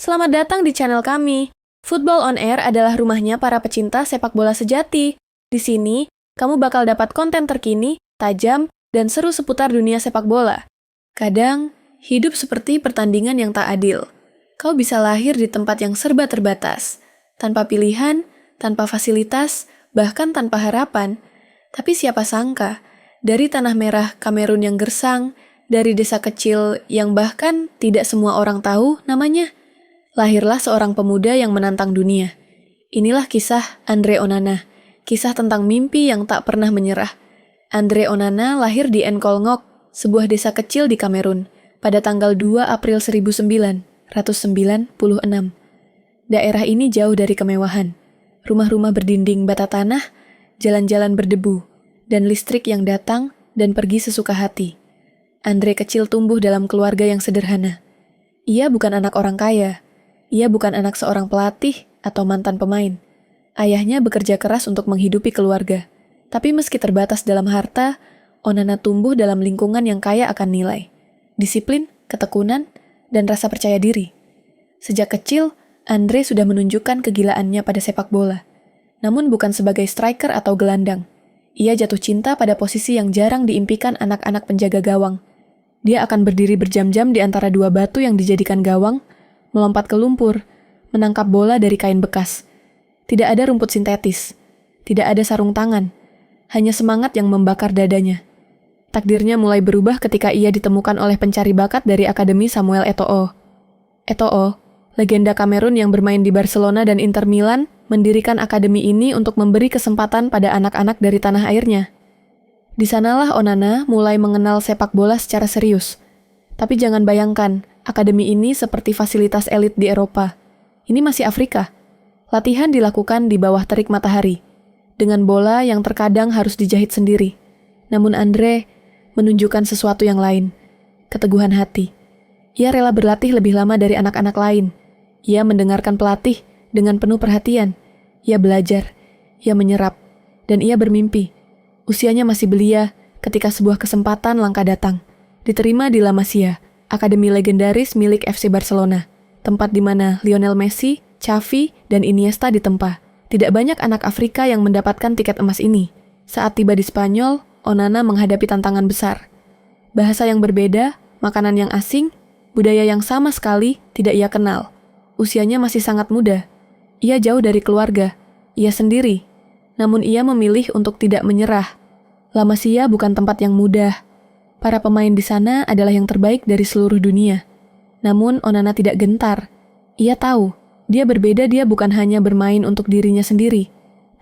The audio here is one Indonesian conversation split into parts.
Selamat datang di channel kami. Football on Air adalah rumahnya para pecinta sepak bola sejati. Di sini, kamu bakal dapat konten terkini, tajam, dan seru seputar dunia sepak bola. Kadang, hidup seperti pertandingan yang tak adil. Kau bisa lahir di tempat yang serba terbatas, tanpa pilihan, tanpa fasilitas, bahkan tanpa harapan. Tapi siapa sangka, dari tanah merah Kamerun yang gersang, dari desa kecil yang bahkan tidak semua orang tahu namanya, lahirlah seorang pemuda yang menantang dunia. Inilah kisah Andre Onana, kisah tentang mimpi yang tak pernah menyerah. Andre Onana lahir di Nkolngok, sebuah desa kecil di Kamerun, pada tanggal 2 April 1996. Daerah ini jauh dari kemewahan. Rumah-rumah berdinding bata tanah, jalan-jalan berdebu, dan listrik yang datang dan pergi sesuka hati. Andre kecil tumbuh dalam keluarga yang sederhana. Ia bukan anak orang kaya. Ia bukan anak seorang pelatih atau mantan pemain. Ayahnya bekerja keras untuk menghidupi keluarga. Tapi meski terbatas dalam harta, Onana tumbuh dalam lingkungan yang kaya akan nilai, disiplin, ketekunan, dan rasa percaya diri. Sejak kecil, Andre sudah menunjukkan kegilaannya pada sepak bola. Namun bukan sebagai striker atau gelandang. Ia jatuh cinta pada posisi yang jarang diimpikan anak-anak penjaga gawang. Dia akan berdiri berjam-jam di antara dua batu yang dijadikan gawang, melompat ke lumpur, menangkap bola dari kain bekas. Tidak ada rumput sintetis, tidak ada sarung tangan, hanya semangat yang membakar dadanya. Takdirnya mulai berubah ketika ia ditemukan oleh pencari bakat dari Akademi Samuel Eto'o. Eto'o, legenda Kamerun yang bermain di Barcelona dan Inter Milan, mendirikan akademi ini untuk memberi kesempatan pada anak-anak dari tanah airnya. Di sanalah Onana mulai mengenal sepak bola secara serius. Tapi jangan bayangkan, akademi ini seperti fasilitas elit di Eropa. Ini masih Afrika. Latihan dilakukan di bawah terik matahari, dengan bola yang terkadang harus dijahit sendiri. Namun Andre menunjukkan sesuatu yang lain, keteguhan hati. Ia rela berlatih lebih lama dari anak-anak lain. Ia mendengarkan pelatih dengan penuh perhatian. Ia belajar, ia menyerap, dan ia bermimpi. Usianya masih belia ketika sebuah kesempatan langka datang. Diterima di La Masia, akademi legendaris milik FC Barcelona, tempat di mana Lionel Messi, Xavi, dan Iniesta ditempa. Tidak banyak anak Afrika yang mendapatkan tiket emas ini. Saat tiba di Spanyol, Onana menghadapi tantangan besar. Bahasa yang berbeda, makanan yang asing, budaya yang sama sekali tidak ia kenal. Usianya masih sangat muda. Ia jauh dari keluarga. Ia sendiri. Namun ia memilih untuk tidak menyerah. La Masia bukan tempat yang mudah. Para pemain di sana adalah yang terbaik dari seluruh dunia. Namun Onana tidak gentar. Ia tahu, dia berbeda. Dia bukan hanya bermain untuk dirinya sendiri,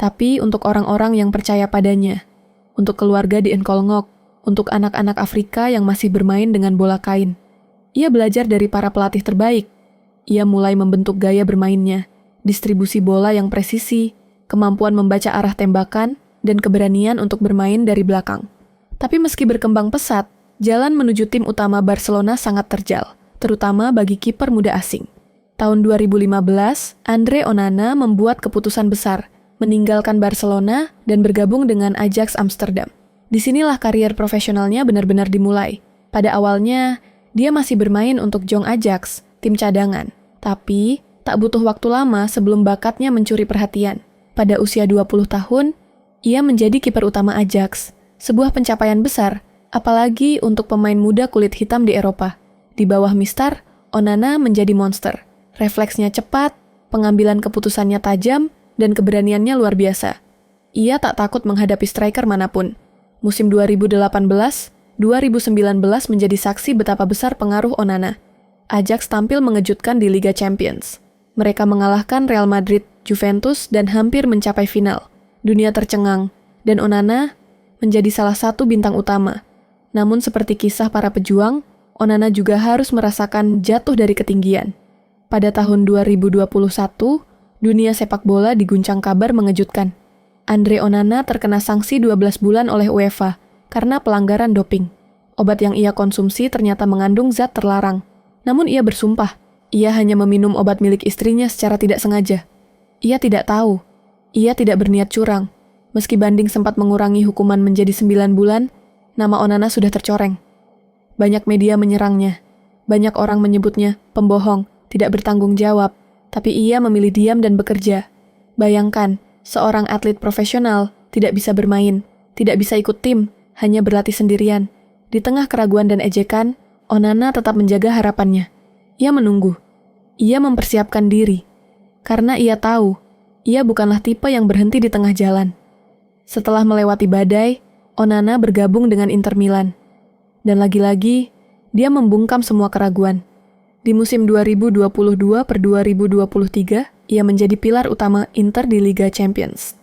tapi untuk orang-orang yang percaya padanya. Untuk keluarga di Nkolngok, untuk anak-anak Afrika yang masih bermain dengan bola kain. Ia belajar dari para pelatih terbaik. Ia mulai membentuk gaya bermainnya, distribusi bola yang presisi, kemampuan membaca arah tembakan, dan keberanian untuk bermain dari belakang. Tapi meski berkembang pesat, jalan menuju tim utama Barcelona sangat terjal, terutama bagi kiper muda asing. Tahun 2015, Andre Onana membuat keputusan besar, meninggalkan Barcelona dan bergabung dengan Ajax Amsterdam. Disinilah karier profesionalnya benar-benar dimulai. Pada awalnya, dia masih bermain untuk Jong Ajax, tim cadangan. Tapi, tak butuh waktu lama sebelum bakatnya mencuri perhatian. Pada usia 20 tahun, ia menjadi kiper utama Ajax, sebuah pencapaian besar, apalagi untuk pemain muda kulit hitam di Eropa. Di bawah Mister, Onana menjadi monster. Refleksnya cepat, pengambilan keputusannya tajam, dan keberaniannya luar biasa. Ia tak takut menghadapi striker manapun. Musim 2018-2019 menjadi saksi betapa besar pengaruh Onana. Ajax tampil mengejutkan di Liga Champions. Mereka mengalahkan Real Madrid, Juventus, dan hampir mencapai final. Dunia tercengang, dan Onana menjadi salah satu bintang utama. Namun seperti kisah para pejuang, Onana juga harus merasakan jatuh dari ketinggian. Pada tahun 2021, dunia sepak bola diguncang kabar mengejutkan. Andre Onana terkena sanksi 12 bulan oleh UEFA karena pelanggaran doping. Obat yang ia konsumsi ternyata mengandung zat terlarang. Namun ia bersumpah, ia hanya meminum obat milik istrinya secara tidak sengaja. Ia tidak tahu. Ia tidak berniat curang. Meski banding sempat mengurangi hukuman menjadi 9 bulan, nama Onana sudah tercoreng. Banyak media menyerangnya. Banyak orang menyebutnya pembohong, tidak bertanggung jawab, tapi ia memilih diam dan bekerja. Bayangkan, seorang atlet profesional tidak bisa bermain, tidak bisa ikut tim, hanya berlatih sendirian. Di tengah keraguan dan ejekan, Onana tetap menjaga harapannya. Ia menunggu. Ia mempersiapkan diri. Karena ia tahu, ia bukanlah tipe yang berhenti di tengah jalan. Setelah melewati badai, Onana bergabung dengan Inter Milan. Dan lagi-lagi, dia membungkam semua keraguan. Di musim 2022-2023, ia menjadi pilar utama Inter di Liga Champions.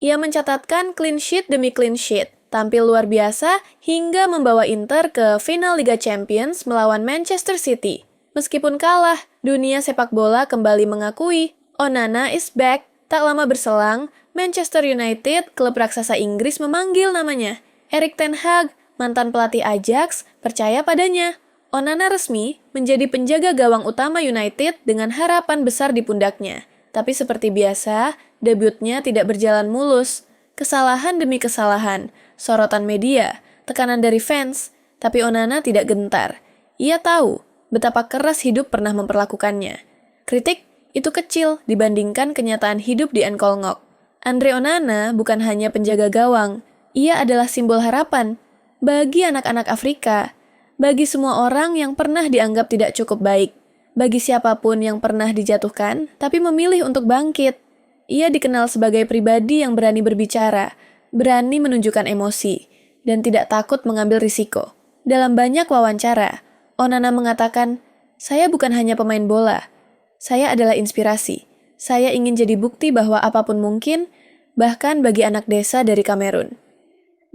Ia mencatatkan clean sheet demi clean sheet, tampil luar biasa hingga membawa Inter ke final Liga Champions melawan Manchester City. Meskipun kalah, dunia sepak bola kembali mengakui Onana is back. Tak lama berselang, Manchester United, klub raksasa Inggris, memanggil namanya. Erik ten Hag, mantan pelatih Ajax, percaya padanya. Onana resmi menjadi penjaga gawang utama United dengan harapan besar di pundaknya. Tapi seperti biasa, debutnya tidak berjalan mulus. Kesalahan demi kesalahan, sorotan media, tekanan dari fans, tapi Onana tidak gentar. Ia tahu betapa keras hidup pernah memperlakukannya. Kritik itu kecil dibandingkan kenyataan hidup di N'Kolngok. Andre Onana bukan hanya penjaga gawang, ia adalah simbol harapan bagi anak-anak Afrika, bagi semua orang yang pernah dianggap tidak cukup baik, bagi siapapun yang pernah dijatuhkan tapi memilih untuk bangkit. Ia dikenal sebagai pribadi yang berani berbicara, berani menunjukkan emosi, dan tidak takut mengambil risiko. Dalam banyak wawancara, Onana mengatakan, "Saya bukan hanya pemain bola, saya adalah inspirasi. Saya ingin jadi bukti bahwa apapun mungkin, bahkan bagi anak desa dari Kamerun."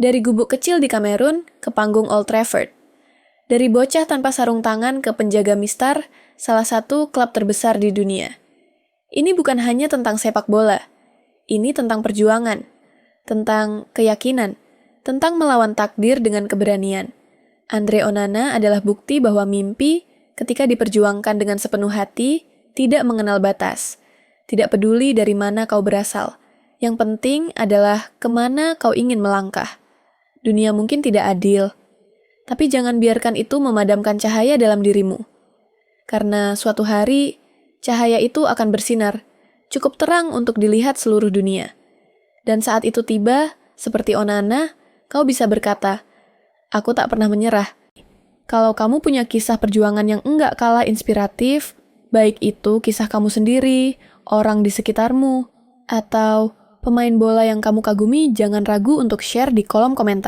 Dari gubuk kecil di Kamerun ke panggung Old Trafford. Dari bocah tanpa sarung tangan ke penjaga mistar, salah satu klub terbesar di dunia. Ini bukan hanya tentang sepak bola. Ini tentang perjuangan, tentang keyakinan, tentang melawan takdir dengan keberanian. Andre Onana adalah bukti bahwa mimpi, ketika diperjuangkan dengan sepenuh hati, tidak mengenal batas. Tidak peduli dari mana kau berasal. Yang penting adalah kemana kau ingin melangkah. Dunia mungkin tidak adil, tapi jangan biarkan itu memadamkan cahaya dalam dirimu. Karena suatu hari, cahaya itu akan bersinar, cukup terang untuk dilihat seluruh dunia. Dan saat itu tiba, seperti Onana, kau bisa berkata, "Aku tak pernah menyerah." Kalau kamu punya kisah perjuangan yang enggak kalah inspiratif, baik itu kisah kamu sendiri, orang di sekitarmu, atau pemain bola yang kamu kagumi, jangan ragu untuk share di kolom komentar.